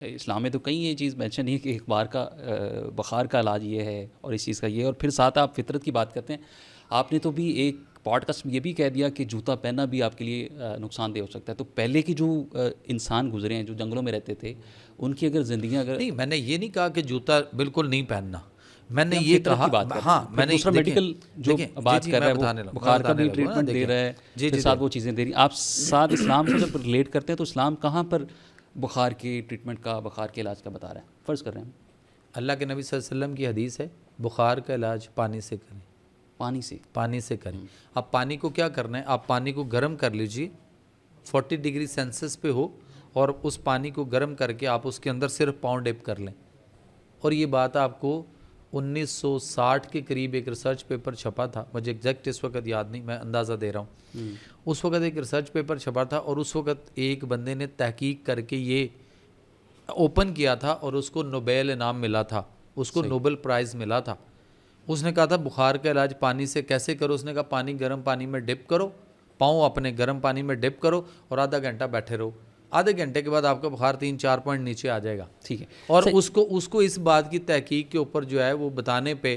اسلام میں تو کئی یہ چیز مینشن ہے کہ ایک بار کا بخار کا علاج یہ ہے اور اس چیز کا یہ ہے، اور پھر ساتھ آپ فطرت کی بات کرتے ہیں. آپ نے تو بھی ایک پوڈ کاسٹ میں یہ بھی کہہ دیا کہ جوتا پہننا بھی آپ کے لیے نقصان دہ ہو سکتا ہے. تو پہلے کی جو انسان گزرے ہیں جو جنگلوں میں رہتے تھے، ان کی اگر زندگیاں نہیں، میں نے یہ نہیں کہا کہ جوتا بالکل نہیں پہننا. میں نے یہ کہا ہاں میں نے دوسرا میڈیکل جو بات کر رہا ہے وہ بخار کا بھی ٹریٹمنٹ دے رہا ہے، پھر ساتھ وہ چیزیں دے رہی. آپ ساتھ اسلام سے جب ریلیٹ کرتے ہیں تو اسلام کہاں پر بخار کے ٹریٹمنٹ کا، بخار کے علاج کا بتا رہا ہے؟ فرض کر رہے ہیں اللہ کے نبی صلی اللہ علیہ وسلم کی حدیث ہے بخار کا علاج پانی سے کریں. پانی سے کریں. اب پانی کو کیا کرنا ہے؟ آپ پانی کو گرم کر لیجئے، 40 ڈگری سینسس پہ ہو، اور اس پانی کو گرم کر کے آپ اس کے اندر صرف پاؤں ڈپ کر لیں. اور یہ بات آپ کو 1960 کے قریب ایک ریسرچ پیپر چھپا تھا، مجھے ایگزیکٹ اس وقت یاد نہیں، میں اندازہ دے رہا ہوں. اس وقت ایک ریسرچ پیپر چھپا تھا، اور اس وقت ایک بندے نے تحقیق کر کے یہ اوپن کیا تھا، اور اس کو نوبیل انعام ملا تھا، اس کو نوبل پرائز ملا تھا. اس نے کہا تھا بخار کا علاج پانی سے کیسے کرو؟ اس نے کہا پانی گرم پانی میں ڈپ کرو، پاؤں اپنے گرم پانی میں ڈپ کرو، اور آدھا گھنٹہ بیٹھے رہو. آدھے گھنٹے کے بعد آپ کا بخار 3-4 پوائنٹ نیچے آ جائے گا. ٹھیک ہے. اور اس کو اس بات کی تحقیق کے اوپر جو ہے وہ بتانے پہ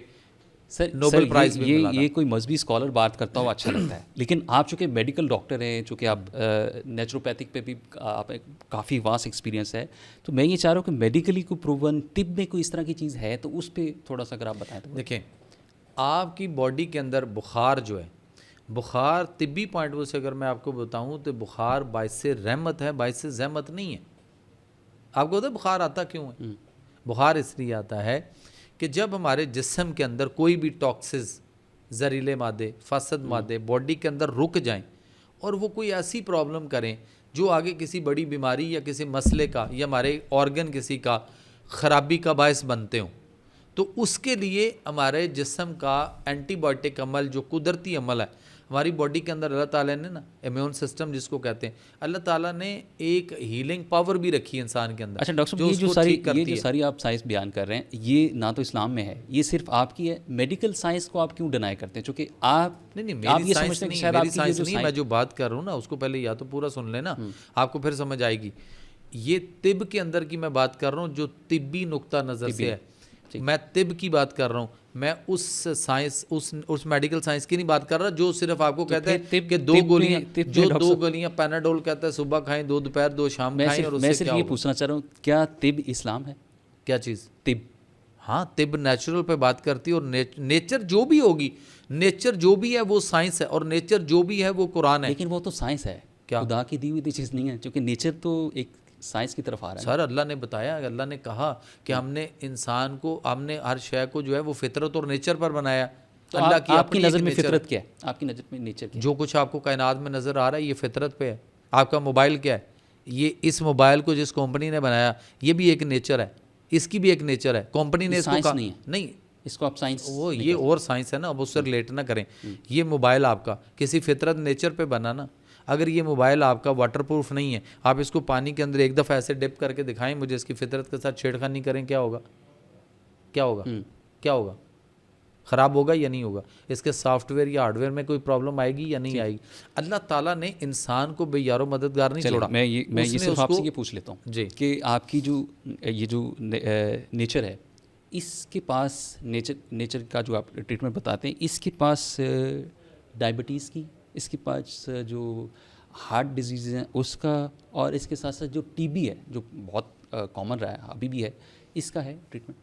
نوبل پرائز بھی ملا تھا. یہ کوئی مذہبی اسکالر بات کرتا ہو اچھا لگتا ہے، لیکن آپ چونکہ میڈیکل ڈاکٹر ہیں، چونکہ آپ نیچروپیتھک پہ بھی آپ کافی واسٹ ایکسپیرینس ہے، تو میں یہ چاہ رہا ہوں کہ میڈیکلی کوئی پروون طب میں کوئی اس طرح کی چیز ہے تو اس پہ تھوڑا سا اگر آپ بتائیں تو. دیکھیں، آپ کی باڈی کے اندر بخار جو ہے، بخار طبی پوائنٹ سے اگر میں آپ کو بتاؤں تو بخار باعث رحمت ہے، باعث زحمت نہیں ہے. آپ کو پتہ ہے بخار آتا کیوں ہے؟ بخار اس لیے آتا ہے کہ جب ہمارے جسم کے اندر کوئی بھی ٹاکسز، زہریلے مادے، فاسد مادے باڈی کے اندر رک جائیں، اور وہ کوئی ایسی پرابلم کریں جو آگے کسی بڑی بیماری یا کسی مسئلے کا یا ہمارے آرگن کسی کا خرابی کا باعث بنتے ہوں، تو اس کے لیے ہمارے جسم کا اینٹی بائیوٹک عمل جو قدرتی عمل ہے ہماری باڈی کے اندر، اللہ تعالیٰ نے نا امیون سسٹم جس کو کہتے ہیں، اللہ تعالیٰ نے ایک ہیلنگ پاور بھی رکھی ہے انسان کے اندر. اچھا ڈاکٹر صاحب، یہ جو ساری آپ سائنس بیان کر رہے ہیں، یہ نہ تو اسلام میں ہے، یہ صرف آپ کی ہے. میڈیکل سائنس کو آپ کیوں ڈینائی کرتے ہیں؟ چونکہ آپ نہیں، میری سائنس نہیں، میں جو بات کر رہا ہوں نا اس کو پہلے یا تو پورا سن لینا، آپ کو پھر سمجھ آئے گی. یہ طب کے اندر کی میں بات کر رہا ہوں جو طبی نقطہ نظر سے ہے. میں طب کی بات کر رہا ہوں، میں اس سائنس، اس میڈیکل سائنس کی نہیں بات کر رہا جو صرف آپ کو کہتا ہے کہ دو گولیاں پیناڈول کہتا ہے صبح کھائیں، 2 دوپہر 2 شام کھائیں. اور میں صرف یہ پوچھنا چاہ رہا ہوں، کیا طب اسلام ہے؟ کیا چیز؟ طب. ہاں، طب نیچرل پہ بات کرتی ہے، اور نیچر جو بھی ہوگی، نیچر جو بھی ہے وہ سائنس ہے، اور نیچر جو بھی ہے وہ قرآن ہے. لیکن وہ تو سائنس ہے، خدا کی دی ہوئی چیز نہیں ہے، کیونکہ نیچر تو ایک سائنس کی طرف آ رہا ہے. سر اللہ نے بتایا، اللہ نے کہا کہ ہم نے انسان کو، ہم نے ہر شے کو جو ہے وہ فطرت اور نیچر پر بنایا. تو آپ کی نظر میں فطرت کیا ہے؟ آپ کی نظر میں نیچر کیا ہے؟ جو کچھ آپ کو کائنات میں نظر آ رہا ہے یہ فطرت پہ ہے. آپ کا موبائل کیا ہے؟ یہ اس موبائل کو جس کمپنی نے بنایا یہ بھی ایک نیچر ہے، اس کی بھی ایک نیچر ہے. کمپنی نے اس کو کہا نہیں، اس کو آپ سائنس، وہ یہ اور سائنس ہے نا، اب اس سے ریلیٹ نہ کریں. یہ موبائل آپ کا کسی فطرت نیچر پہ بنا نا. اگر یہ موبائل آپ کا واٹر پروف نہیں ہے، آپ اس کو پانی کے اندر ایک دفعہ ایسے ڈپ کر کے دکھائیں مجھے، اس کی فطرت کے ساتھ چھیڑخانی کریں، کیا ہوگا؟ کیا ہوگا؟ کیا ہوگا؟ خراب ہوگا یا نہیں ہوگا؟ اس کے سافٹ ویئر یا ہارڈ ویئر میں کوئی پرابلم آئے گی یا نہیں آئے گی؟ اللہ تعالیٰ نے انسان کو بے یار و مددگار نہیں چھوڑا. میں یہ صرف آپ سے یہ پوچھ لیتا ہوں جی کہ آپ کی جو نیچر ہے، اس کے پاس نیچر کا جو آپ ٹریٹمنٹ بتاتے ہیں، اس کے پاس ڈائبٹیز کی، اس کے پاس جو ہارٹ ڈیزیز ہیں اس کا، اور اس کے ساتھ ساتھ جو ٹی بی ہے جو بہت کامن رہا ہے ابھی بھی ہے، اس کا ہے ٹریٹمنٹ؟